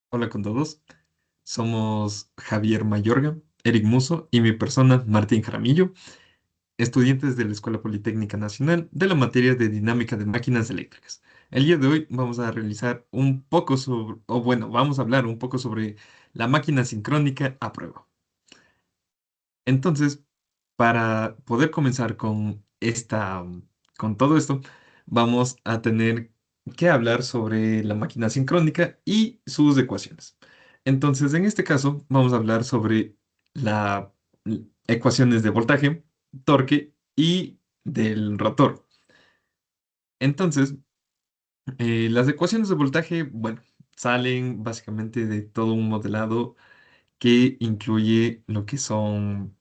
Hola con todos, somos Javier Mayorga, Eric Muso y mi persona Martín Jaramillo, estudiantes de la Escuela Politécnica Nacional de la materia de Dinámica de Máquinas Eléctricas. El día de hoy vamos a realizar un poco sobre, o bueno, vamos a hablar un poco sobre la máquina sincrónica a prueba. Entonces, para poder comenzar con con todo esto, vamos a tener que hablar sobre la máquina sincrónica y sus ecuaciones. Entonces, en este caso, vamos a hablar sobre las ecuaciones de voltaje, torque y del rotor. Entonces, las ecuaciones de voltaje, bueno, salen básicamente de todo un modelado que incluye lo que son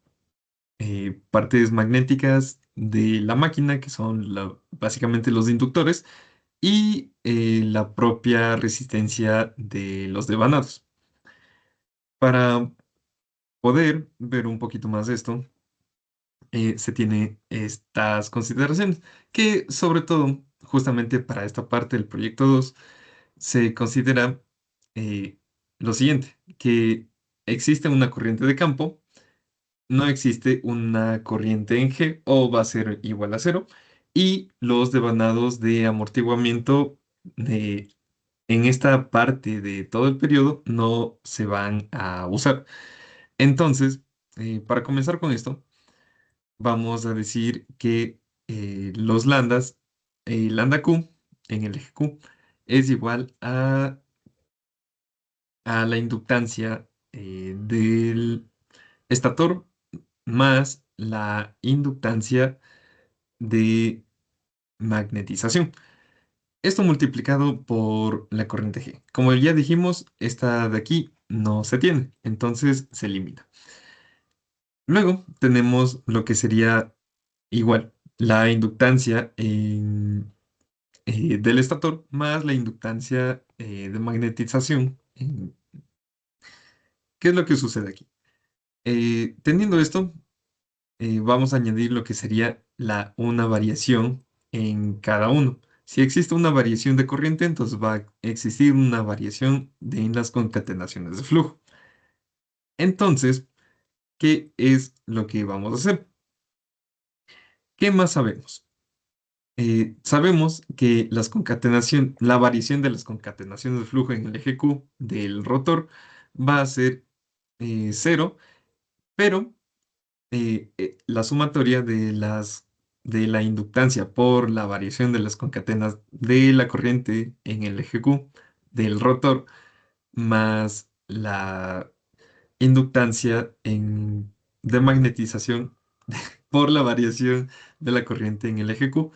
partes magnéticas de la máquina, que son básicamente los inductores, y la propia resistencia de los devanados. Para poder ver un poquito más de esto, se tiene estas consideraciones, que sobre todo, justamente para esta parte del proyecto 2 se considera eh, lo siguiente, que existe una corriente de campo, no existe una corriente en G o va a ser igual a cero y los devanados de amortiguamiento en esta parte de todo el periodo no se van a usar. Entonces, para comenzar con esto, vamos a decir que los lambdas, lambda Q en el eje Q es igual a la inductancia del estator más la inductancia de magnetización. Esto multiplicado por la corriente G. Como ya dijimos, esta de aquí no se tiene, entonces se elimina. Luego tenemos lo que sería igual, la inductancia del estator más la inductancia de magnetización. ¿Qué es lo que sucede aquí? Teniendo esto, vamos a añadir lo que sería una variación en cada uno. Si existe una variación de corriente, entonces va a existir una variación en las concatenaciones de flujo. Entonces, ¿qué es lo que vamos a hacer? ¿Qué más sabemos? Sabemos que la variación de las concatenaciones de flujo en el eje Q del rotor va a ser cero, pero la sumatoria de la inductancia por la variación de las concatenas de la corriente en el eje Q del rotor más la inductancia de magnetización por la variación de la corriente en el eje Q.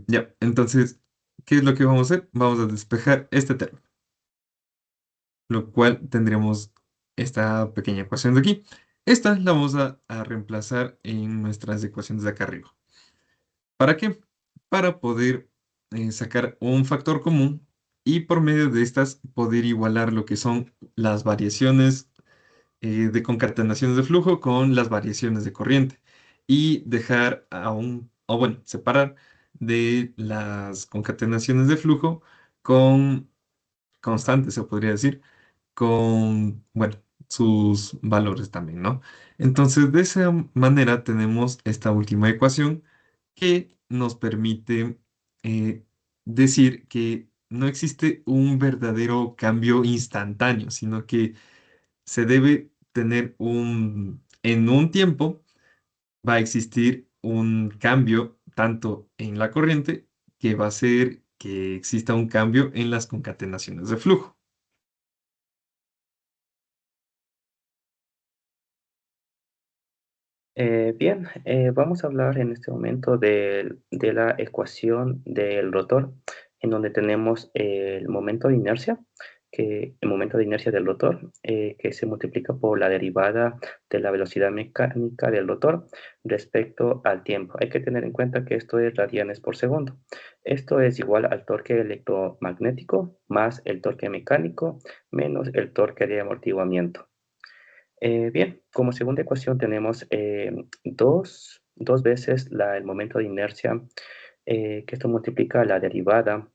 Ya, entonces, ¿qué es lo que vamos a hacer? Vamos a despejar este término, lo cual tendríamos esta pequeña ecuación de aquí. Esta la vamos a reemplazar en nuestras ecuaciones de acá arriba. ¿Para qué? Para poder sacar un factor común y por medio de estas poder igualar lo que son las variaciones de concatenaciones de flujo con las variaciones de corriente y dejar o bueno, separar de las concatenaciones de flujo con constantes, se podría decir, con, bueno, sus valores también, ¿no? Entonces, de esa manera tenemos esta última ecuación que nos permite decir que no existe un verdadero cambio instantáneo, sino que se debe tener en un tiempo va a existir un cambio tanto en la corriente que va a hacer que exista un cambio en las concatenaciones de flujo. Bien, vamos a hablar en este momento de la ecuación del rotor, en donde tenemos el momento de inercia, el momento de inercia del rotor, que se multiplica por la derivada de la velocidad mecánica del rotor respecto al tiempo. Hay que tener en cuenta que esto es radianes por segundo. Esto es igual al torque electromagnético más el torque mecánico menos el torque de amortiguamiento. Bien, como segunda ecuación tenemos dos veces el momento de inercia, que esto multiplica la derivada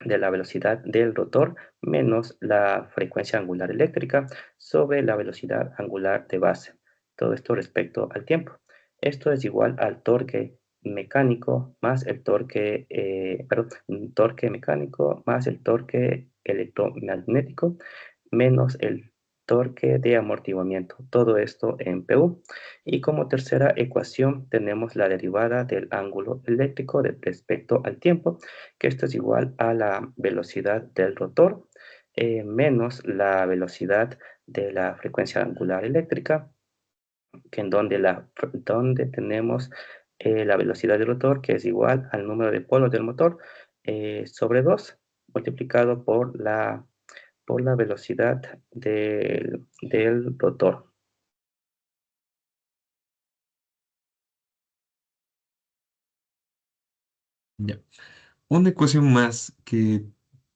de la velocidad del rotor menos la frecuencia angular eléctrica sobre la velocidad angular de base. Todo esto respecto al tiempo. Esto es igual al torque mecánico más el torque, torque mecánico más el torque electromagnético menos el torque de amortiguamiento. Todo esto en PU. Y como tercera ecuación tenemos la derivada del ángulo eléctrico respecto al tiempo, que esto es igual a la velocidad del rotor menos la velocidad de la frecuencia angular eléctrica, que en donde tenemos la velocidad del rotor, que es igual al número de polos del motor sobre 2 multiplicado por la velocidad del rotor. Ya. Una ecuación más que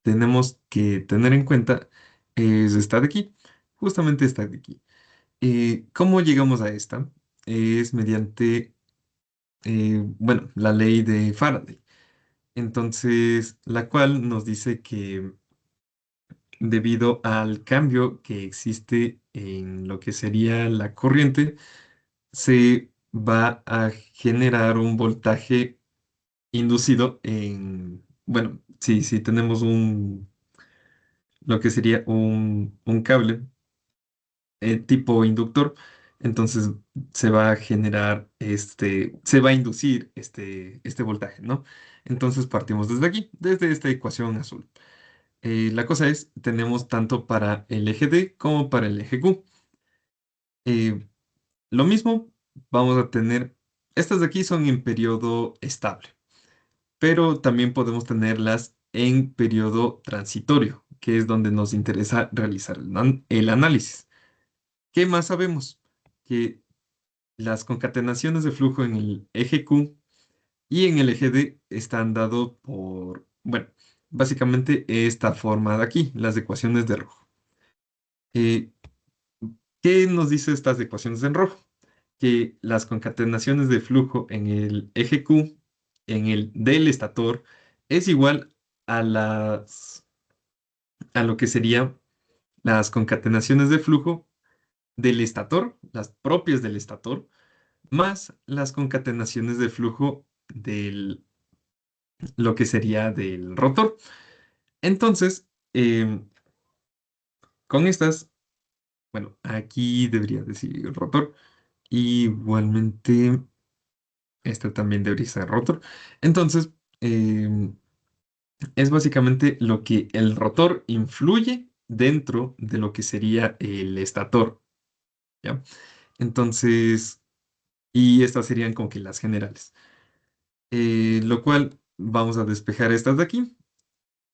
tenemos que tener en cuenta es esta de aquí, justamente esta de aquí. ¿Cómo llegamos a esta? Es mediante, bueno, la ley de Faraday. Entonces, la cual nos dice que debido al cambio que existe en lo que sería la corriente, se va a generar un voltaje inducido en, bueno, si tenemos lo que sería un cable tipo inductor, entonces se va a generar se va a inducir este voltaje, ¿no? Entonces partimos desde aquí, desde esta ecuación azul. La cosa es, tenemos tanto para el eje D como para el eje Q. Eh, lo mismo, vamos a tener, estas de aquí son en periodo estable, pero también podemos tenerlas en periodo transitorio, que es donde nos interesa realizar el análisis. ¿Qué más sabemos? Que las concatenaciones de flujo en el eje Q y en el eje D están dados por, bueno, básicamente esta forma de aquí, las ecuaciones de rojo. Eh, ¿Qué nos dice estas ecuaciones en rojo? Que las concatenaciones de flujo en el eje Q, en el del estator, es igual a a lo que serían las concatenaciones de flujo del estator, las propias del estator, más las concatenaciones de flujo del lo que sería del rotor. Entonces, con estas, bueno, aquí debería decir rotor. Igualmente, esta también debería ser rotor. Entonces, es básicamente lo que el rotor influye dentro de lo que sería el estator, ¿ya? Entonces, y estas serían como que las generales. Lo cual vamos a despejar estas de aquí.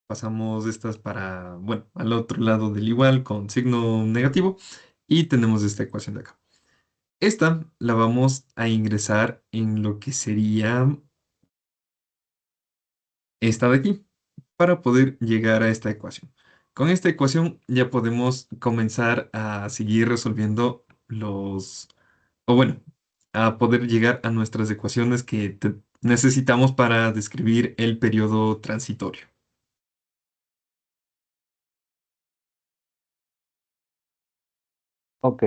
Pasamos estas para, bueno, al otro lado del igual con signo negativo y tenemos esta ecuación de acá. Esta la vamos a ingresar en lo que sería esta de aquí para poder llegar a esta ecuación. Con esta ecuación ya podemos comenzar a seguir resolviendo o bueno, a poder llegar a nuestras ecuaciones que necesitamos para describir el periodo transitorio. Ok,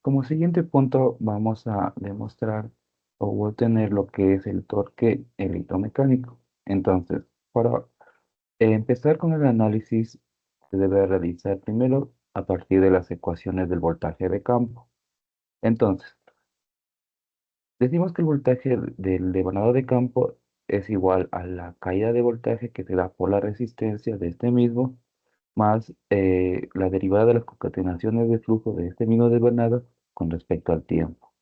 como siguiente punto vamos a demostrar o obtener lo que es el torque electromecánico. Entonces, para empezar con el análisis, se debe realizar primero a partir de las ecuaciones del voltaje de campo. Entonces, decimos que el voltaje del devanado de campo es igual a la caída de voltaje que se da por la resistencia de este mismo, más la derivada de las concatenaciones de flujo de este mismo devanado con respecto al tiempo.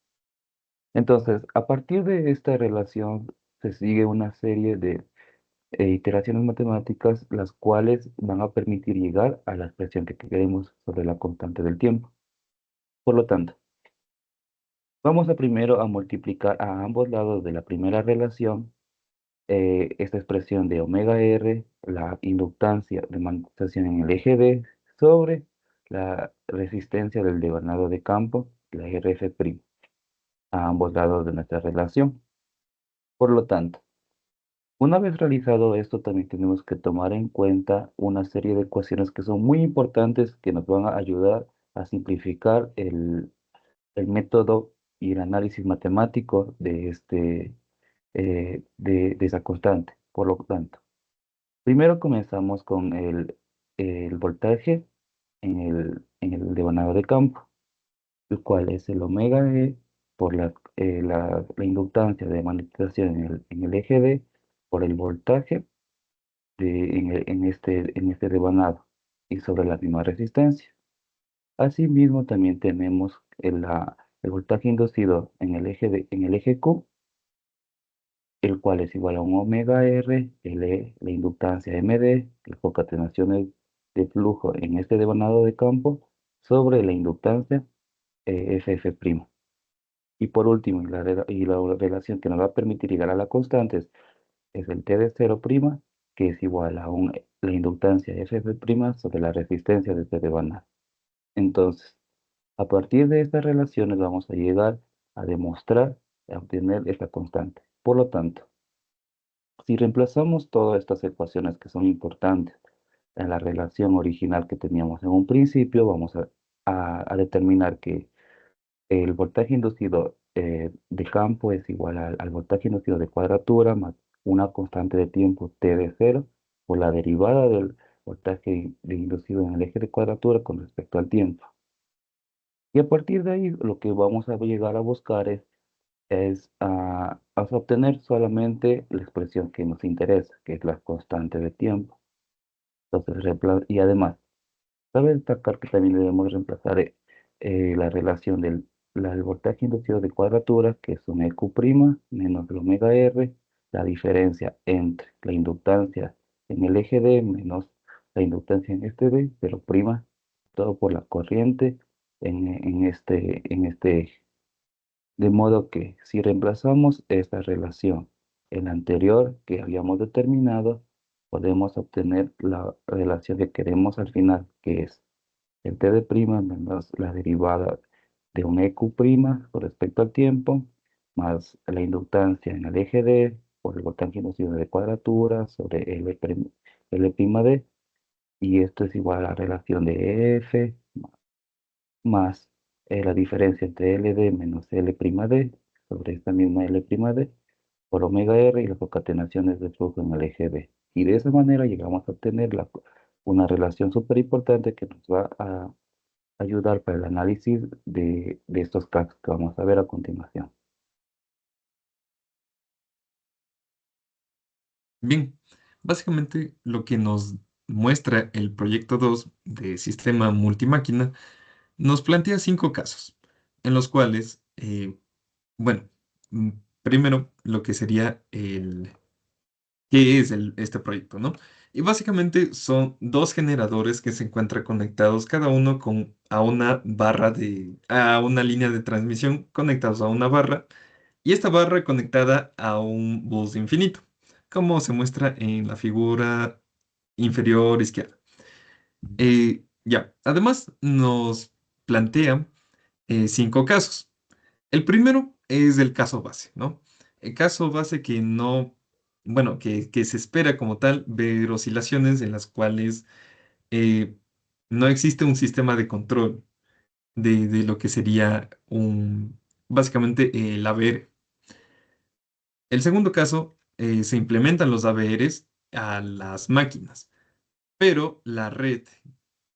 Entonces, a partir de esta relación se sigue una serie de iteraciones matemáticas, las cuales van a permitir llegar a la expresión que queremos sobre la constante del tiempo. Por lo tanto, vamos a primero a multiplicar a ambos lados de la primera relación esta expresión de omega r, la inductancia de magnetización en el eje D, sobre la resistencia del devanado de campo, la RF', a ambos lados de nuestra relación. Por lo tanto, Una vez realizado esto, también tenemos que tomar en cuenta una serie de ecuaciones que son muy importantes que nos van a ayudar a simplificar el método y el análisis matemático de esa constante. Por lo tanto, primero comenzamos con el voltaje en el devanado de campo, el cual es el omega E por la inductancia de magnetización en el eje D por el voltaje en este devanado y sobre la misma resistencia. Asimismo, también tenemos el voltaje inducido en el eje Q, el cual es igual a un omega R, la inductancia MD, las concatenaciones de flujo en este devanado de campo, sobre la inductancia FF'. Y por último, y la relación que nos va a permitir llegar a la constante es el T de 0', que es igual a la inductancia FF' sobre la resistencia de este devanado. Entonces, a partir de estas relaciones vamos a llegar a demostrar, a obtener esta constante. Por lo tanto, si reemplazamos todas estas ecuaciones que son importantes en la relación original que teníamos en un principio, vamos a determinar que el voltaje inducido de campo es igual al voltaje inducido de cuadratura más una constante de tiempo t de 0 por la derivada del voltaje inducido en el eje de cuadratura con respecto al tiempo. Y a partir de ahí, lo que vamos a llegar a buscar es obtener solamente la expresión que nos interesa, que es la constante de tiempo. Entonces, y además, cabe destacar que también debemos reemplazar la relación del voltaje inducido de cuadratura, que es un EQ' menos el omega R, la diferencia entre la inductancia en el eje D menos la inductancia en este D, pero prima, todo por la corriente en este eje. De modo que si reemplazamos esta relación en la anterior que habíamos determinado, podemos obtener la relación que queremos al final, que es el t de prima menos la derivada de un EQ' con respecto al tiempo, más la inductancia en el eje D por el voltaje inducido de cuadratura sobre L', y esto es igual a la relación de F más la diferencia entre LD menos L'D sobre esta misma L'D por omega R y las concatenaciones de flujo en el eje B. Y de esa manera llegamos a obtener una relación súper importante que nos va a ayudar para el análisis de estos casos que vamos a ver a continuación. Bien, básicamente lo que nos muestra el proyecto 2 de sistema multimáquina nos plantea 5 casos, en los cuales, bueno, mm, primero lo que sería qué es este proyecto, ¿no? Y básicamente son dos generadores que se encuentran conectados cada uno a una a una línea de transmisión conectados a una barra y esta barra conectada a un bus infinito, como se muestra en la figura inferior izquierda. Ya, además nos plantea 5 casos. El primero es el caso base, ¿no? El caso base que no, bueno, que se espera como tal ver oscilaciones en las cuales eh, no existe un sistema de control de lo que sería básicamente el ABR. El segundo caso, se implementan los ABRs a las máquinas, pero la red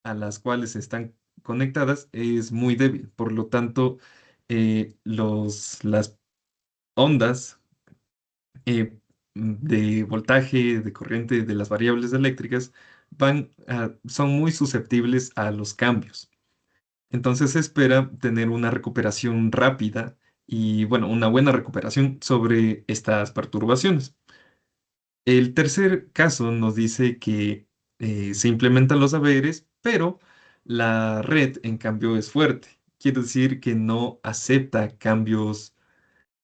a las cuales están conectadas es muy débil. Por lo tanto, las ondas de voltaje, de corriente de las variables eléctricas son muy susceptibles a los cambios. Entonces se espera tener una recuperación rápida y, bueno, una buena recuperación sobre estas perturbaciones. El tercer caso nos dice que se implementan los ABRs, pero la red, en cambio, es fuerte. Quiere decir que no acepta cambios.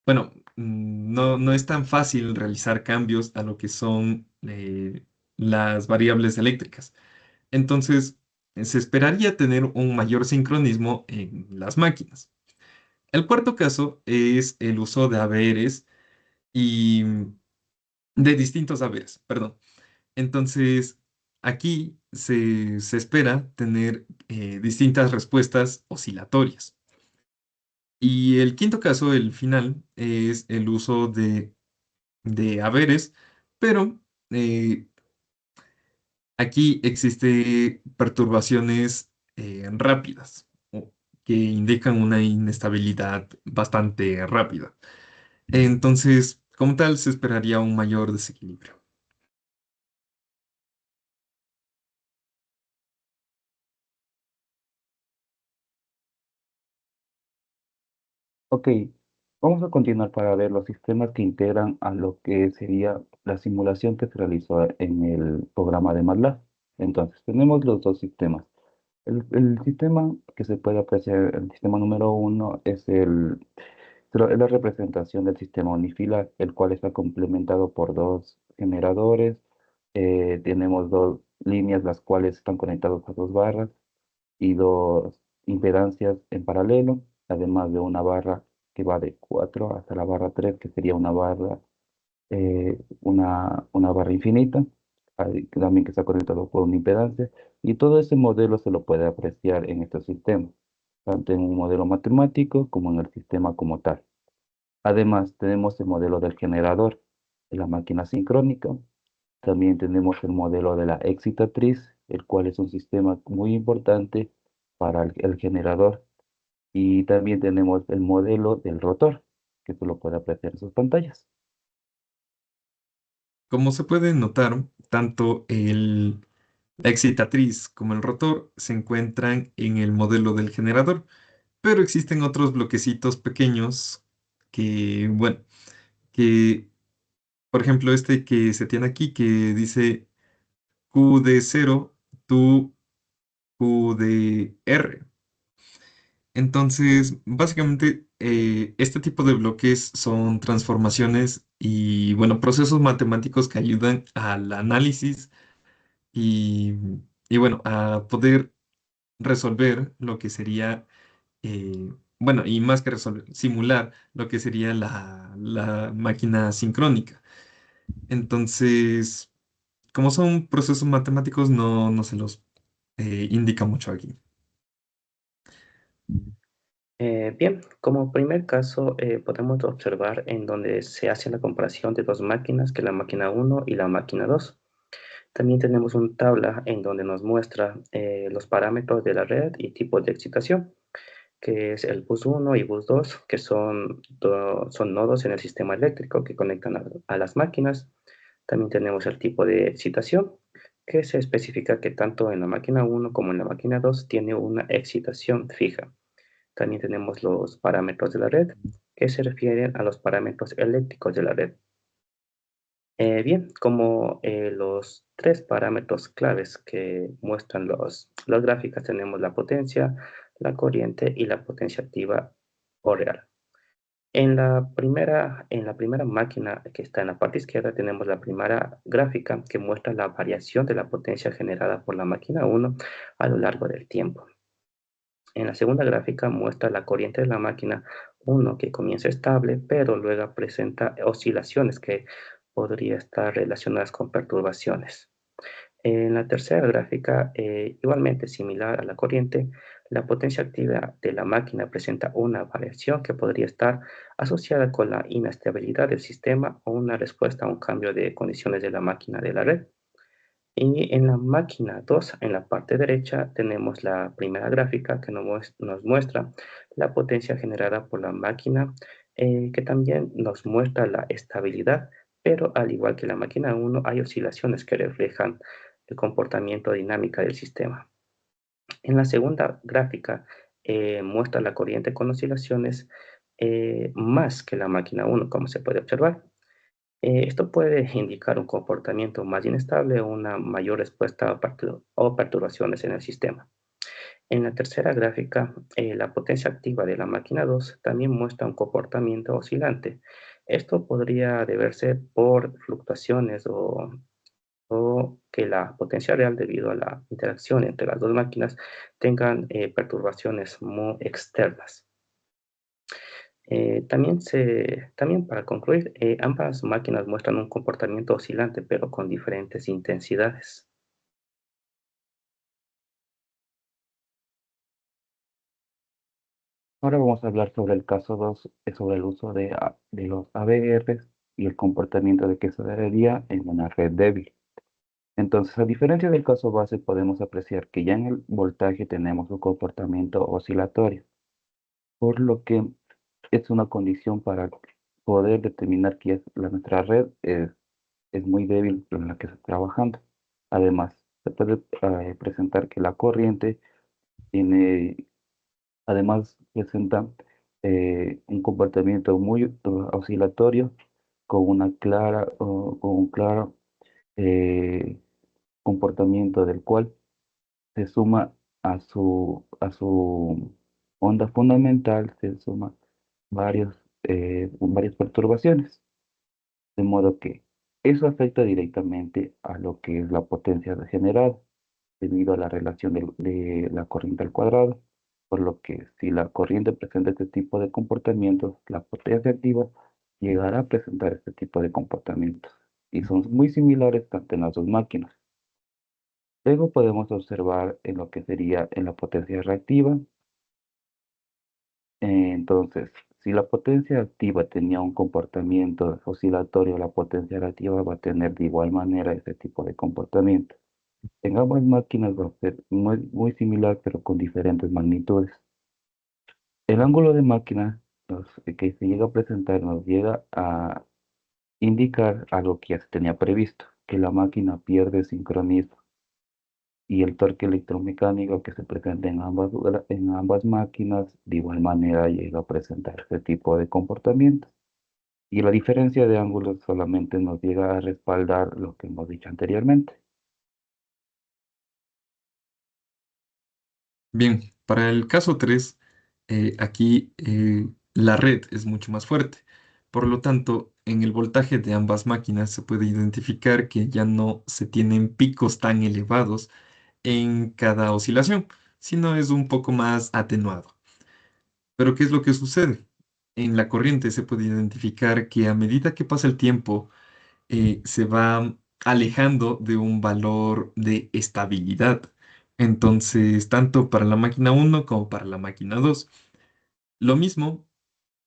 Bueno, no es tan fácil realizar cambios a lo que son las variables eléctricas. Entonces, se esperaría tener un mayor sincronismo en las máquinas. El cuarto caso es el uso de ABRs y de distintos haberes, perdón. Entonces, aquí se espera tener distintas respuestas oscilatorias. Y el quinto caso, el final, es el uso de haberes, pero aquí existe perturbaciones rápidas que indican una inestabilidad bastante rápida. Entonces, como tal, se esperaría un mayor desequilibrio. Ok, vamos a continuar para ver los sistemas que integran a lo que sería la simulación que se realizó en el programa de MATLAB. Entonces, tenemos los dos sistemas. El sistema que se puede apreciar, el sistema número uno, es la representación del sistema unifilar, el cual está complementado por dos generadores. Tenemos dos líneas, las cuales están conectadas a dos barras y dos impedancias en paralelo, además de una barra que va de 4 hasta la barra 3 que sería una barra infinita, también que está conectado por una impedancia, y todo ese modelo se lo puede apreciar en este sistema, tanto en un modelo matemático como en el sistema como tal. Además, tenemos el modelo del generador de la máquina sincrónica. También tenemos el modelo de la excitatriz, el cual es un sistema muy importante para el generador. Y también tenemos el modelo del rotor, que se lo puede apreciar en sus pantallas. Como se puede notar, tanto la excitatriz como el rotor se encuentran en el modelo del generador, pero existen otros bloquecitos pequeños que, bueno, que, por ejemplo, este que se tiene aquí que dice Q de 0 tu Q de R. Entonces, básicamente, este tipo de bloques son transformaciones y, bueno, procesos matemáticos que ayudan al análisis y, y bueno, a poder resolver lo que sería, bueno, y más que resolver, simular lo que sería la máquina sincrónica. Entonces, como son procesos matemáticos, no se los indica mucho aquí. Bien, como primer caso podemos observar en donde se hace la comparación de dos máquinas, que es la máquina uno y la máquina 2. También tenemos una tabla en donde nos muestra los parámetros de la red y tipo de excitación, que es el bus uno y bus 2, que son nodos en el sistema eléctrico que conectan a las máquinas. También tenemos el tipo de excitación, que se especifica que tanto en la máquina uno como en la máquina 2 tiene una excitación fija. También tenemos los parámetros de la red, que se refieren a los parámetros eléctricos de la red. Bien, como los tres parámetros claves que muestran las gráficas, tenemos la potencia, la corriente y la potencia activa o real. En la primera máquina que está en la parte izquierda tenemos la primera gráfica que muestra la variación de la potencia generada por la máquina uno a lo largo del tiempo. En la segunda gráfica muestra la corriente de la máquina uno que comienza estable, pero luego presenta oscilaciones que podrían estar relacionadas con perturbaciones. En la tercera gráfica, igualmente similar a la corriente, la potencia activa de la máquina presenta una variación que podría estar asociada con la inestabilidad del sistema o una respuesta a un cambio de condiciones de la máquina de la red. Y en la máquina 2, en la parte derecha, tenemos la primera gráfica que nos muestra la potencia generada por la máquina, que también nos muestra la estabilidad, pero al igual que la máquina uno, hay oscilaciones que reflejan el comportamiento dinámico del sistema. En la segunda gráfica, muestra la corriente con oscilaciones más que la máquina uno, como se puede observar. Esto puede indicar un comportamiento más inestable o una mayor respuesta o perturbaciones en el sistema. En la tercera gráfica, la potencia activa de la máquina 2 también muestra un comportamiento oscilante. Esto podría deberse por fluctuaciones o que la potencia real, debido a la interacción entre las dos máquinas, tengan perturbaciones muy externas. También para concluir, ambas máquinas muestran un comportamiento oscilante, pero con diferentes intensidades. Ahora vamos a hablar sobre el caso 2, sobre el uso de los ABRs y el comportamiento de que se daría en una red débil. Entonces, a diferencia del caso base, podemos apreciar que ya en el voltaje tenemos un comportamiento oscilatorio, por lo que es una condición para poder determinar que nuestra red es muy débil en la que se está trabajando. Además, se puede presentar que la corriente tiene, además presenta un comportamiento muy oscilatorio con una clara, con un claro eh, comportamiento del cual se suma a su onda fundamental, se suma varias perturbaciones, de modo que eso afecta directamente a lo que es la potencia generada, debido a la relación de la corriente al cuadrado, por lo que si la corriente presenta este tipo de comportamientos, la potencia activa llegará a presentar este tipo de comportamientos, y son muy similares tanto en las dos máquinas. Luego podemos observar en lo que sería en la potencia reactiva. Entonces, si la potencia activa tenía un comportamiento oscilatorio, la potencia reactiva va a tener de igual manera ese tipo de comportamiento. En ambas máquinas va a ser muy similar, pero con diferentes magnitudes. El ángulo de máquina que se llega a presentar nos llega a indicar algo que ya se tenía previsto, que la máquina pierde sincronismo, y el torque electromecánico que se presenta en ambas máquinas de igual manera llega a presentar este tipo de comportamientos. Y la diferencia de ángulos solamente nos llega a respaldar lo que hemos dicho anteriormente. Bien, para el caso 3, aquí la red es mucho más fuerte. Por lo tanto, en el voltaje de ambas máquinas se puede identificar que ya no se tienen picos tan elevados en cada oscilación, sino es un poco más atenuado. Pero ¿qué es lo que sucede? En la corriente se puede identificar que a medida que pasa el tiempo, se va alejando de un valor de estabilidad. Entonces, tanto para la máquina uno como para la máquina 2, lo mismo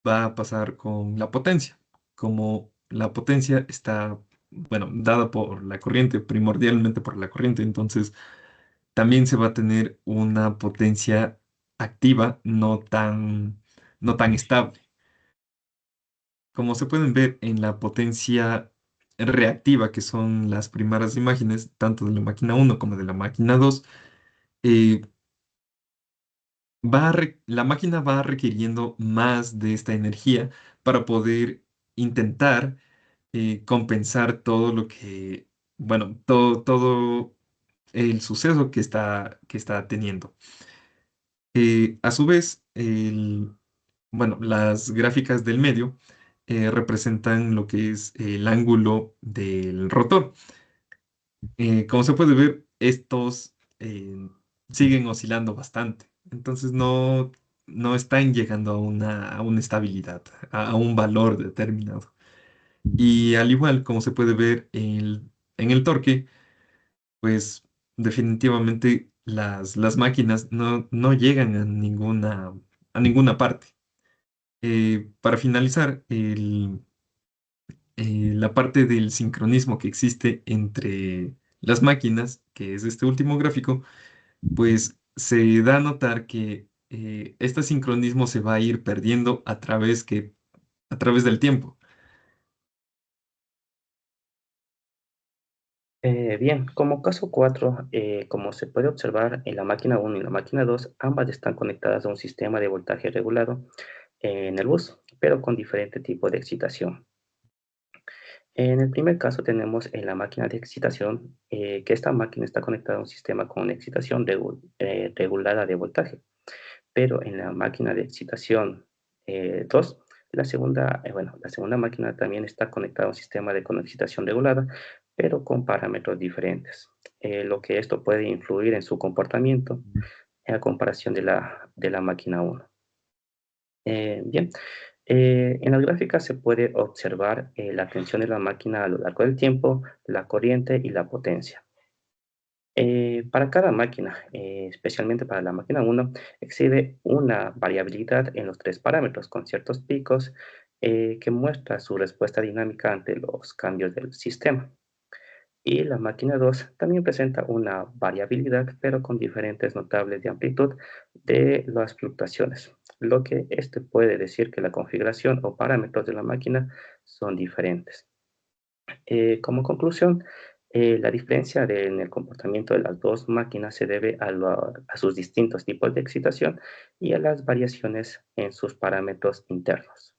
va a pasar con la potencia. Como la potencia está, bueno, dada por la corriente, primordialmente por la corriente, entonces también se va a tener una potencia activa no tan estable. Como se pueden ver en la potencia reactiva, que son las primeras imágenes, tanto de la máquina uno como de la máquina 2, eh, la máquina va requiriendo más de esta energía para poder intentar compensar todo lo que, bueno, todo el suceso que está teniendo. A su vez, bueno, las gráficas del medio representan lo que es el ángulo del rotor. Como se puede ver, estos siguen oscilando bastante. Entonces no están llegando a una estabilidad, a un valor determinado. Y al igual como se puede ver en el torque, pues definitivamente las máquinas no llegan a ninguna parte. Para finalizar, la parte del sincronismo que existe entre las máquinas, que es este último gráfico, pues se da a notar que este sincronismo se va a ir perdiendo a través del tiempo. Bien, como caso 4, como se puede observar en la máquina uno y la máquina 2, ambas están conectadas a un sistema de voltaje regulado en el bus, pero con diferente tipo de excitación. En el primer caso tenemos en la máquina de excitación que esta máquina está conectada a un sistema con excitación regulada de voltaje, pero en la máquina de excitación 2, la segunda máquina también está conectada a un sistema con excitación regulada, pero con parámetros diferentes, lo que esto puede influir en su comportamiento a comparación de la máquina uno. Bien, En las gráficas se puede observar la tensión de la máquina a lo largo del tiempo, la corriente y la potencia. Para cada máquina, especialmente para la máquina 1, existe una variabilidad en los tres parámetros con ciertos picos que muestra su respuesta dinámica ante los cambios del sistema. Y la máquina 2 también presenta una variabilidad, pero con diferentes notables de amplitud de las fluctuaciones, lo que este puede decir que la configuración o parámetros de la máquina son diferentes. Como conclusión, la diferencia en el comportamiento de las dos máquinas se debe a sus distintos tipos de excitación y a las variaciones en sus parámetros internos.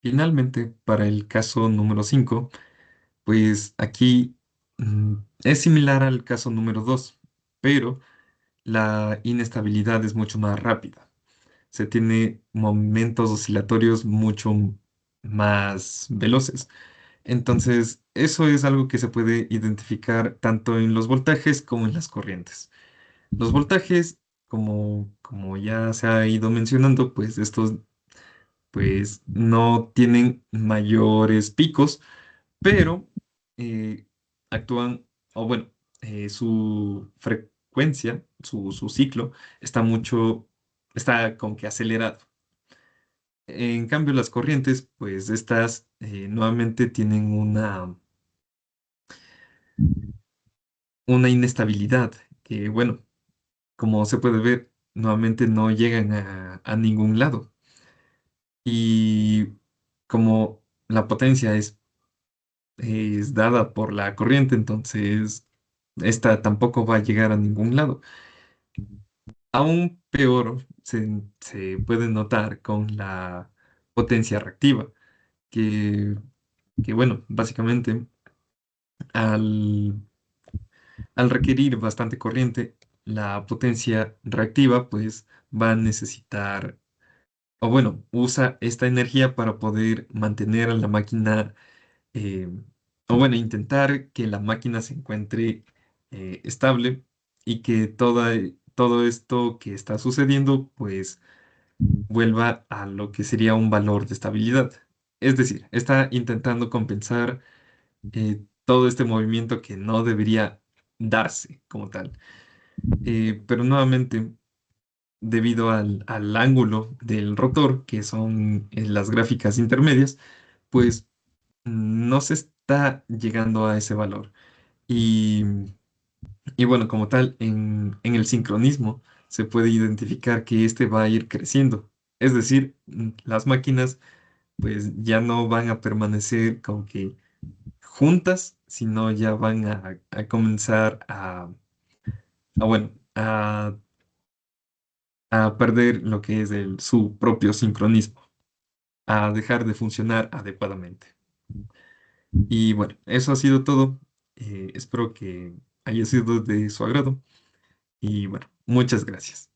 Finalmente, para el caso número 5, pues aquí es similar al caso número 2, pero la inestabilidad es mucho más rápida. Se tiene momentos oscilatorios mucho más veloces. Entonces, eso es algo que se puede identificar tanto en los voltajes como en las corrientes. Los voltajes, como ya se ha ido mencionando, pues estos pues no tienen mayores picos, pero eh, actúan, o bueno, su frecuencia, su ciclo, está como que acelerado. En cambio, las corrientes, pues estas nuevamente tienen una inestabilidad que, bueno, como se puede ver, nuevamente no llegan a ningún lado. Y como la potencia es dada por la corriente, entonces esta tampoco va a llegar a ningún lado. Aún peor se puede notar con la potencia reactiva, que, que bueno, básicamente al, al requerir bastante corriente, la potencia reactiva pues va a necesitar, o bueno, usa esta energía para poder mantener a la máquina eh, o bueno, intentar que la máquina se encuentre estable y que todo esto que está sucediendo, pues vuelva a lo que sería un valor de estabilidad. Es decir, está intentando compensar todo este movimiento que no debería darse como tal. Pero nuevamente, debido al ángulo del rotor, que son las gráficas intermedias, pues no se está llegando a ese valor. Y, y bueno, como tal, en el sincronismo se puede identificar que este va a ir creciendo. Es decir, las máquinas pues ya no van a permanecer como que juntas, sino ya van a comenzar bueno, a perder lo que es su propio sincronismo, a dejar de funcionar adecuadamente. Y bueno, eso ha sido todo. Espero que haya sido de su agrado. Y bueno, muchas gracias.